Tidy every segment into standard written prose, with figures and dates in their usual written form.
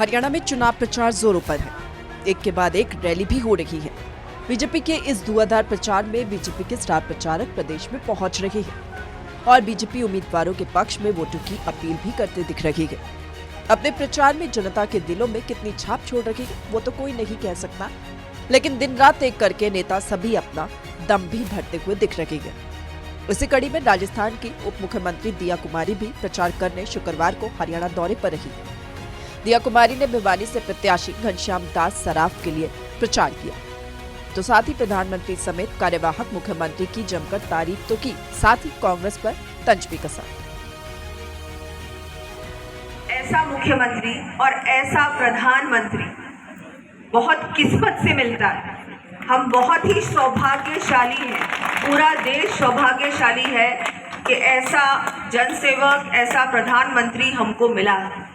हरियाणा में चुनाव प्रचार जोरों पर है। एक के बाद एक रैली भी हो रही है। बीजेपी के इस धुआंधार प्रचार में बीजेपी के स्टार प्रचारक प्रदेश में पहुंच रहे हैं और बीजेपी उम्मीदवारों के पक्ष में वोटों की अपील भी करते दिख रही है। अपने प्रचार में जनता के दिलों में कितनी छाप छोड़ रही है वो तो कोई नहीं कह सकता, लेकिन दिन रात एक करके नेता सभी अपना दम भी भरते हुए दिख रहे हैं। इसी कड़ी में राजस्थान की उप मुख्यमंत्री दिया कुमारी भी प्रचार करने शुक्रवार को हरियाणा दौरे पर रही। दिया कुमारी ने भिवानी से प्रत्याशी घनश्याम दास सराफ के लिए प्रचार किया, तो साथ ही प्रधानमंत्री समेत कार्यवाहक मुख्यमंत्री की जमकर तारीफ तो की, साथ ही कांग्रेस पर तंज भी कसा। ऐसा मुख्यमंत्री और ऐसा प्रधानमंत्री बहुत किस्मत से मिलता है। हम बहुत ही सौभाग्यशाली हैं, पूरा देश सौभाग्यशाली है कि ऐसा जनसेवक, ऐसा प्रधानमंत्री हमको मिला है।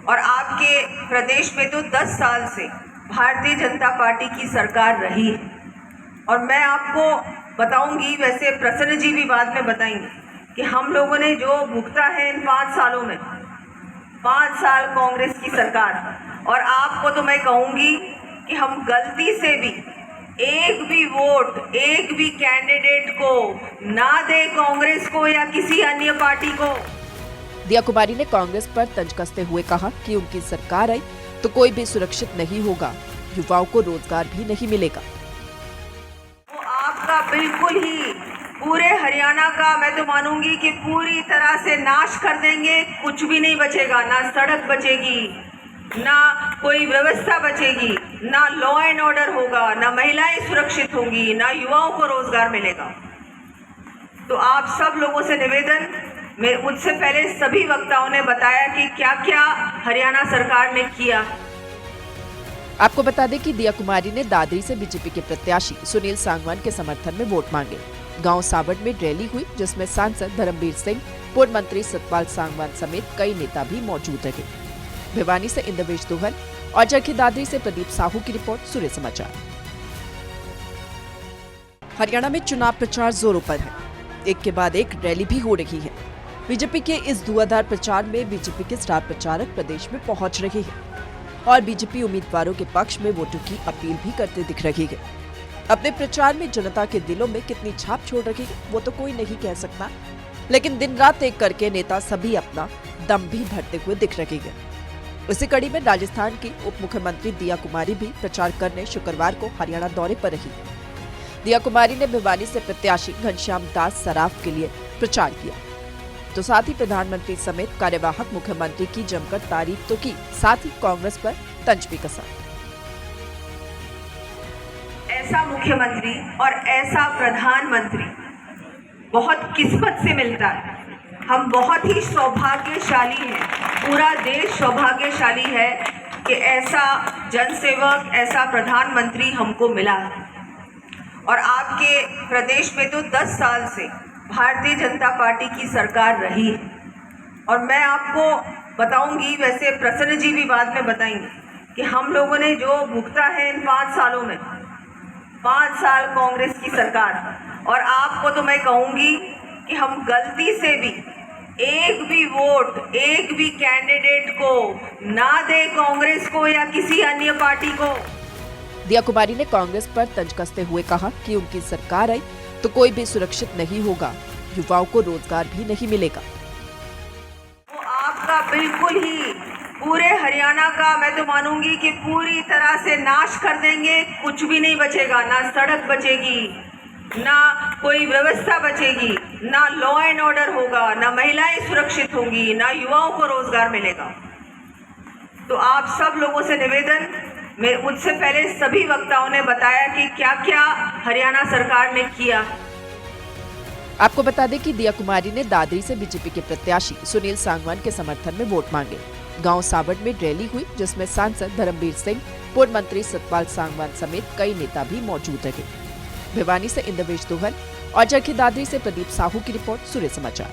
और आपके प्रदेश में तो 10 साल से भारतीय जनता पार्टी की सरकार रही है। और मैं आपको बताऊंगी, वैसे प्रसन्न जी भी बाद में बताएंगे, कि हम लोगों ने जो भुगता है इन 5 सालों में, 5 साल कांग्रेस की सरकार। और आपको तो मैं कहूंगी कि हम गलती से भी एक भी वोट, एक भी कैंडिडेट को ना दे, कांग्रेस को या किसी अन्य पार्टी को। दिया कुमारी ने कांग्रेस पर तंज कसते हुए कहा कि उनकी सरकार आई तो कोई भी सुरक्षित नहीं होगा, युवाओं को रोजगार भी नहीं मिलेगा। वो आपका बिल्कुल ही पूरे हरियाणा का, मैं तो मानूंगी कि पूरी तरह से नाश कर देंगे। कुछ भी नहीं बचेगा, ना सड़क बचेगी, ना कोई व्यवस्था बचेगी, ना लॉ एंड ऑर्डर होगा, ना महिलाएं सुरक्षित होंगी, ना युवाओं को रोजगार मिलेगा। तो आप सब लोगों से निवेदन, मुझसे पहले सभी वक्ताओं ने बताया कि क्या क्या हरियाणा सरकार ने किया। आपको बता दें कि दिया कुमारी ने दादरी से बीजेपी के प्रत्याशी सुनील सांगवान के समर्थन में वोट मांगे। गांव सावड़ में रैली हुई, जिसमें सांसद धर्मवीर सिंह, पूर्व मंत्री सतपाल सांगवान समेत कई नेता भी मौजूद रहे। भिवानी से इंद्रवेश दोहल और चरखी दादरी से प्रदीप साहू की रिपोर्ट, सूर्य समाचार। हरियाणा में चुनाव प्रचार जोरों पर है। एक के बाद एक रैली भी हो रही है। बीजेपी के इस धुआंधार प्रचार में बीजेपी के स्टार प्रचारक प्रदेश में पहुंच रहे हैं और बीजेपी उम्मीदवारों के पक्ष में वोटों की अपील भी करते दिख रही है। अपने प्रचार में जनता के दिलों में कितनी छाप छोड़ रही है वो तो कोई नहीं कह सकता, लेकिन दिन रात एक करके नेता सभी अपना दम भी भरते हुए दिख रहे हैं। इसी कड़ी में राजस्थान की उप मुख्यमंत्री दिया कुमारी भी प्रचार करने शुक्रवार को हरियाणा दौरे पर रही। दिया कुमारी ने भिवानी से प्रत्याशी घनश्याम दास सराफ के लिए प्रचार किया, तो साथ ही प्रधानमंत्री समेत कार्यवाहक मुख्यमंत्री की जमकर तारीफ तो की, साथ ही कांग्रेस पर तंज भी कसा। ऐसा मुख्यमंत्री और ऐसा प्रधानमंत्री बहुत किस्मत से मिलता है। हम बहुत ही सौभाग्यशाली हैं, पूरा देश सौभाग्यशाली है कि ऐसा जनसेवक, ऐसा प्रधानमंत्री हमको मिला है। और आपके प्रदेश में तो 10 साल से भारतीय जनता पार्टी की सरकार रही है। और मैं आपको बताऊंगी, वैसे प्रसन्न जी भी बाद में बताएंगे, कि हम लोगों ने जो भुगता है इन 5 सालों में, 5 साल कांग्रेस की सरकार। और आपको तो मैं कहूंगी कि हम गलती से भी एक भी वोट, एक भी कैंडिडेट को ना दे, कांग्रेस को या किसी अन्य पार्टी को। दिया कुमारी ने कांग्रेस पर तंज कसते हुए कहा कि उनकी सरकार आई तो कोई भी सुरक्षित नहीं होगा, युवाओं को रोजगार भी नहीं मिलेगा। वो आपका बिल्कुल ही पूरे हरियाणा का, मैं तो मानूंगी कि पूरी तरह से नाश कर देंगे। कुछ भी नहीं बचेगा, ना सड़क बचेगी, ना कोई व्यवस्था बचेगी, ना लॉ एंड ऑर्डर होगा, ना महिलाएं सुरक्षित होंगी, ना युवाओं को रोजगार मिलेगा। तो आप सब लोगों से निवेदन, मुझसे पहले सभी वक्ताओं ने बताया कि क्या क्या हरियाणा सरकार ने किया। आपको बता दें कि दिया कुमारी ने दादरी से बीजेपी के प्रत्याशी सुनील सांगवान के समर्थन में वोट मांगे। गांव सावड़ में रैली हुई, जिसमें सांसद धर्मवीर सिंह, पूर्व मंत्री सतपाल सांगवान समेत कई नेता भी मौजूद रहे। भिवानी से इंद्रवेश दोहल और चरखी दादरी से प्रदीप साहू की रिपोर्ट, सूर्य समाचार।